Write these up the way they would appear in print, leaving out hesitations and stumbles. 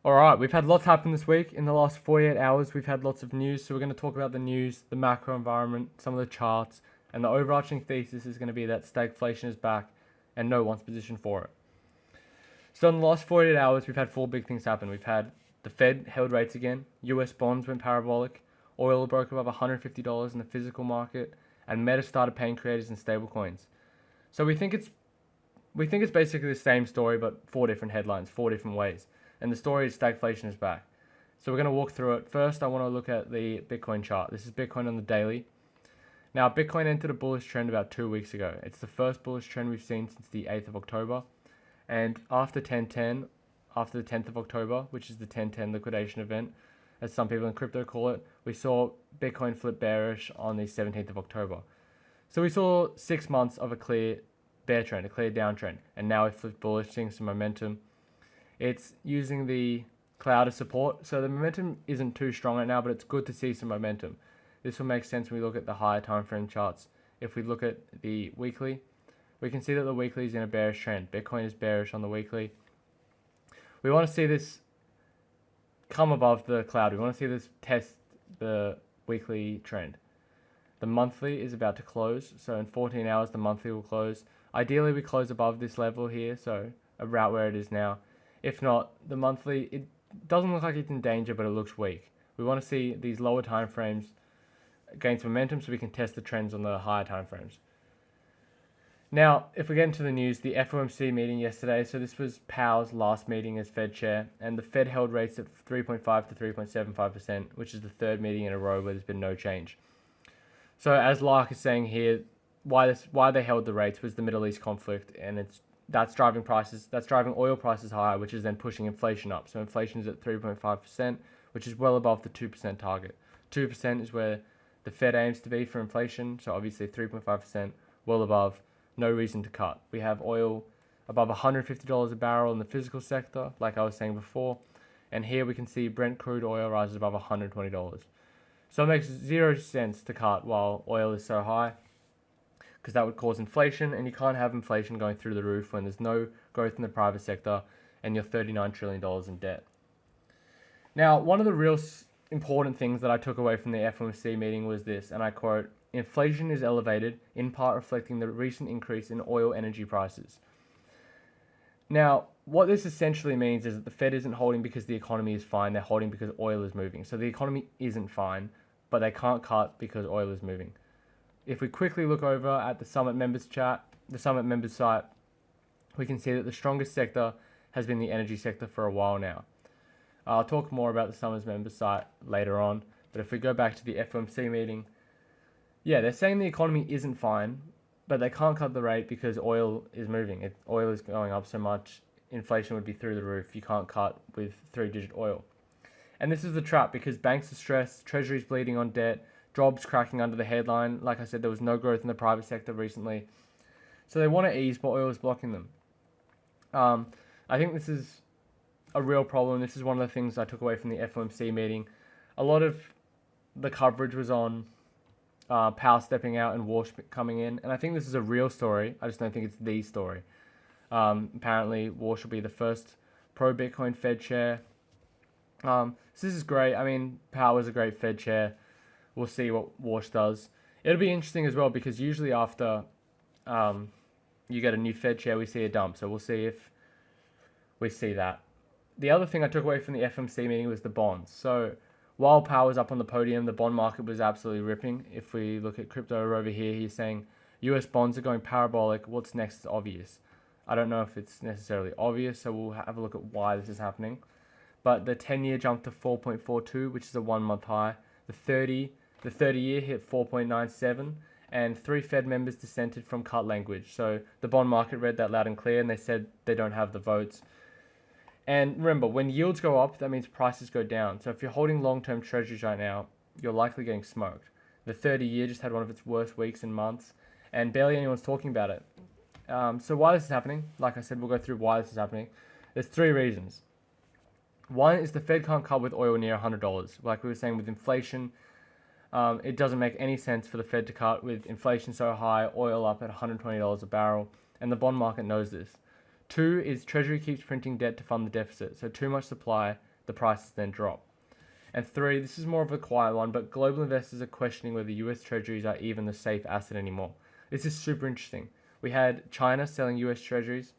Alright, we've had lots happen this week. In the last 48 hours, we've had lots of news. So we're going to talk about the news, the macro environment, some of the charts, and the overarching thesis is going to be that stagflation is back and no one's positioned for it. So in the last 48 hours, we've had four big things happen. We've had the Fed held rates again, US bonds went parabolic, oil broke above $150 in the physical market, and Meta started paying creators in stablecoins. So we think it's basically the same story, but four different headlines, four different ways. And the story is stagflation is back. So we're going to walk through it. First, I want to look at the Bitcoin chart. This is Bitcoin on the daily. Now, Bitcoin entered a bullish trend about 2 weeks ago. It's the first bullish trend we've seen since the 8th of October. And after the 10th of October, which is the 10/10 liquidation event, as some people in crypto call it, we saw Bitcoin flip bearish on the 17th of October. So we saw 6 months of a clear bear trend, a clear downtrend. And now it flipped bullish, seeing some momentum. It's using the cloud as support, so the momentum isn't too strong right now, but it's good to see some momentum. This will make sense when we look at the higher time frame charts. If we look at the weekly, we can see that the weekly is in a bearish trend. Bitcoin is bearish on the weekly. We want to see this come above the cloud. We want to see this test the weekly trend. The monthly is about to close, so in 14 hours the monthly will close. Ideally we close above this level here, so about where it is now. If not, the monthly, it doesn't look like it's in danger, but it looks weak. We want to see these lower time frames gain some momentum so we can test the trends on the higher time frames. Now, if we get into the news, the FOMC meeting yesterday, so this was Powell's last meeting as Fed chair, and the Fed held rates at 3.5 to 3.75%, which is the third meeting in a row where there's been no change. So as Lark is saying here, why they held the rates was the Middle East conflict, and that's driving oil prices higher, which is then pushing inflation up. So inflation is at 3.5%, which is well above the 2% target. 2% is where the Fed aims to be for inflation, so obviously 3.5%, well above, no reason to cut. We have oil above $150 a barrel in the physical sector, like I was saying before, and here we can see Brent crude oil rises above $120. So it makes zero sense to cut while oil is so high, because that would cause inflation, and you can't have inflation going through the roof when there's no growth in the private sector and you're $39 trillion in debt. Now, one of the real important things that I took away from the FOMC meeting was this, and I quote, "Inflation is elevated, in part reflecting the recent increase in oil energy prices." Now, what this essentially means is that the Fed isn't holding because the economy is fine, they're holding because oil is moving. So the economy isn't fine, but they can't cut because oil is moving. If we quickly look over at the Summit members site, we can see that the strongest sector has been the energy sector for a while now. I'll talk more about the Summit members site later on, but if we go back to the FOMC meeting, yeah, they're saying the economy isn't fine, but they can't cut the rate because oil is moving. Oil is going up so much, inflation would be through the roof. You can't cut with three-digit oil. And this is the trap because banks are stressed, treasuries bleeding on debt, jobs cracking under the headline. Like I said, there was no growth in the private sector recently. So they want to ease, but oil is blocking them. I think this is a real problem. This is one of the things I took away from the FOMC meeting. A lot of the coverage was on Powell stepping out and Walsh coming in. And I think this is a real story. I just don't think it's the story. Apparently, Walsh will be the first pro-Bitcoin Fed chair. So this is great. I mean, Powell is a great Fed chair. We'll see what Walsh does. It'll be interesting as well because usually after you get a new Fed chair, we see a dump. So we'll see if we see that. The other thing I took away from the FOMC meeting was the bonds. So while Powell was up on the podium, the bond market was absolutely ripping. If we look at crypto over here, he's saying US bonds are going parabolic. What's next is obvious. I don't know if it's necessarily obvious, so we'll have a look at why this is happening. But the 10-year jumped to 4.42, which is a 1-month high. The 30-year hit 4.97, and 3 Fed members dissented from cut language. So the bond market read that loud and clear, and they said they don't have the votes. And remember, when yields go up, that means prices go down. So if you're holding long-term treasuries right now, you're likely getting smoked. The 30-year just had one of its worst weeks in months, and barely anyone's talking about it. So why this is happening, like I said, we'll go through why this is happening. There's 3 reasons. One is the Fed can't cut with oil near $100. Like we were saying with inflation, it doesn't make any sense for the Fed to cut with inflation so high, oil up at $120 a barrel, and the bond market knows this. 2 is Treasury keeps printing debt to fund the deficit, so too much supply the prices then drop. And 3, this is more of a quiet one, but global investors are questioning whether US Treasuries are even the safe asset anymore. This is super interesting. We had China selling US Treasuries,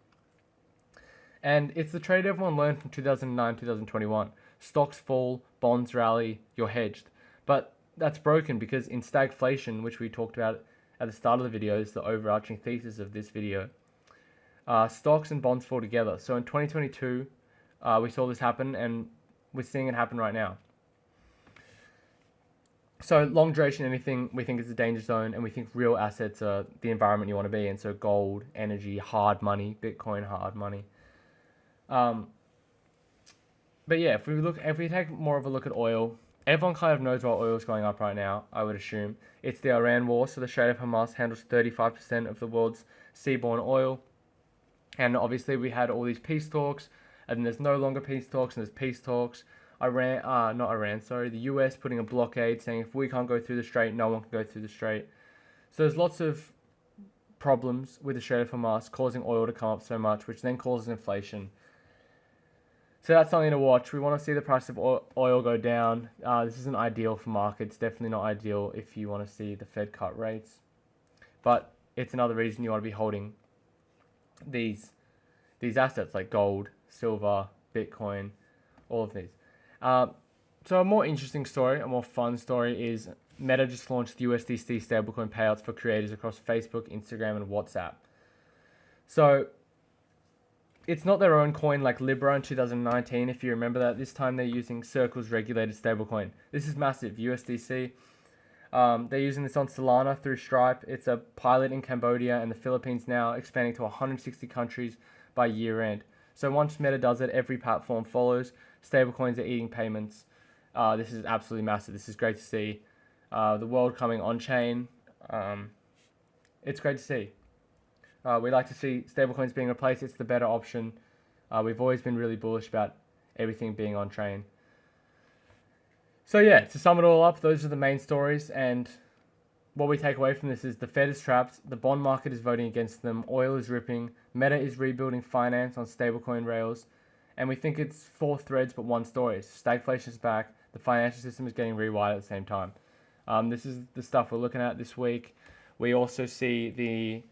and it's the trade everyone learned from 2009, 2021. Stocks fall, bonds rally, you're hedged. But that's broken because in stagflation, which we talked about at the start of the video, is the overarching thesis of this video, stocks and bonds fall together. So in 2022, we saw this happen, and we're seeing it happen right now. So long duration anything, we think is a danger zone, and we think real assets are the environment you want to be in. So gold, energy, hard money, Bitcoin, hard money. But yeah, if we take more of a look at oil, everyone kind of knows why oil is going up right now, I would assume. It's the Iran war, so the Strait of Hormuz handles 35% of the world's seaborne oil. And obviously we had all these peace talks, and then there's no longer peace talks, and there's peace talks. The US putting a blockade saying if we can't go through the strait, no one can go through the strait. So there's lots of problems with the Strait of Hormuz causing oil to come up so much, which then causes inflation. So that's something to watch. We want to see the price of oil go down. This isn't ideal for markets, definitely not ideal if you want to see the Fed cut rates. But it's another reason you want to be holding these assets like gold, silver, Bitcoin, all of these. So a more interesting story, a more fun story is Meta just launched USDC stablecoin payouts for creators across Facebook, Instagram, and WhatsApp. So it's not their own coin like Libra in 2019, if you remember that. This time they're using Circle's regulated stablecoin. This is massive, USDC. They're using this on Solana through Stripe. It's a pilot in Cambodia and the Philippines now, expanding to 160 countries by year end. So once Meta does it, every platform follows. Stablecoins are eating payments. This is absolutely massive. This is great to see. The world coming on-chain. It's great to see. We like to see stablecoins being replaced. It's the better option. We've always been really bullish about everything being on-chain. So yeah, to sum it all up, those are the main stories. And what we take away from this is the Fed is trapped. The bond market is voting against them. Oil is ripping. Meta is rebuilding finance on stablecoin rails. And we think it's 4 threads, but one story. Stagflation is back. The financial system is getting rewired at the same time. This is the stuff we're looking at this week. We also see the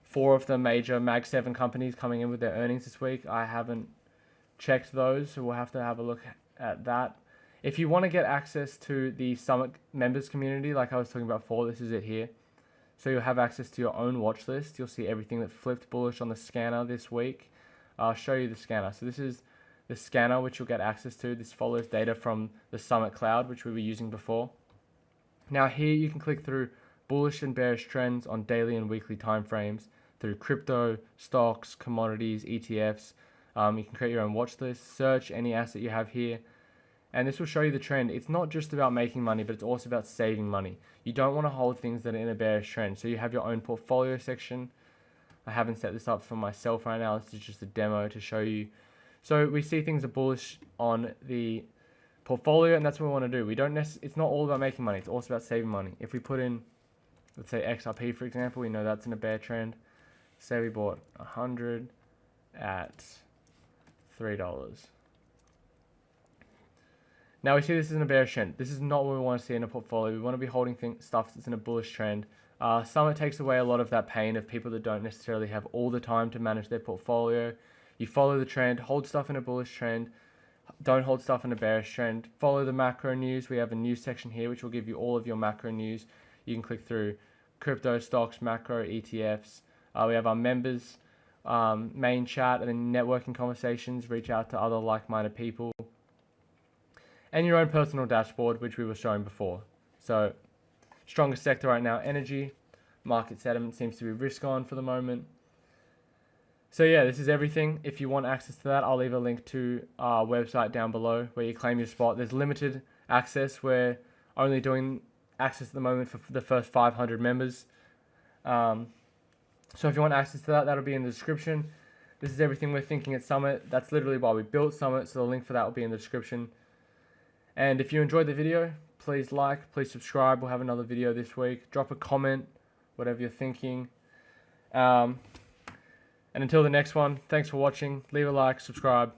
4 of the major Mag 7 companies coming in with their earnings this week. I haven't checked those, so we'll have to have a look at that. If you want to get access to the Summit members community, like I was talking about before, this is it here. So you'll have access to your own watch list. You'll see everything that flipped bullish on the scanner this week. I'll show you the scanner. So this is the scanner which you'll get access to. This follows data from the Summit Cloud, which we were using before. Now here you can click through bullish and bearish trends on daily and weekly timeframes through crypto, stocks, commodities, ETFs. You can create your own watch list, search any asset you have here, and this will show you the trend. It's not just about making money, but it's also about saving money. You don't want to hold things that are in a bearish trend. So you have your own portfolio section. I haven't set this up for myself right now. This is just a demo to show you. So we see things are bullish on the portfolio, and that's what we want to do. It's not all about making money. It's also about saving money. If we put in, let's say XRP, for example, we know that's in a bear trend. Say we bought 100 at $3. Now we see this is in a bearish trend. This is not what we want to see in a portfolio. We want to be holding stuff that's in a bullish trend. Summit takes away a lot of that pain of people that don't necessarily have all the time to manage their portfolio. You follow the trend, hold stuff in a bullish trend, don't hold stuff in a bearish trend. Follow the macro news. We have a news section here which will give you all of your macro news. You can click through crypto, stocks, macro, ETFs. We have our members, main chat, and then networking conversations. Reach out to other like-minded people. And your own personal dashboard, which we were showing before. So, strongest sector right now, energy. Market sentiment seems to be risk on for the moment. So yeah, this is everything. If you want access to that, I'll leave a link to our website down below where you claim your spot. There's limited access. We're only doing access at the moment for the first 500 members. So if you want access to that, that'll be in the description. This is everything we're thinking at Summit. That's literally why we built Summit, so the link for that will be in the description. And if you enjoyed the video, please like, please subscribe. We'll have another video this week. Drop a comment, whatever you're thinking. And until the next one, thanks for watching. Leave a like, subscribe,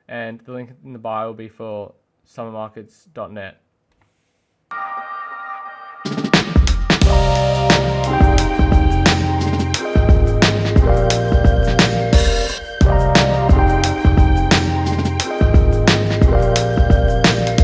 and the link in the bio will be for summermarkets.net.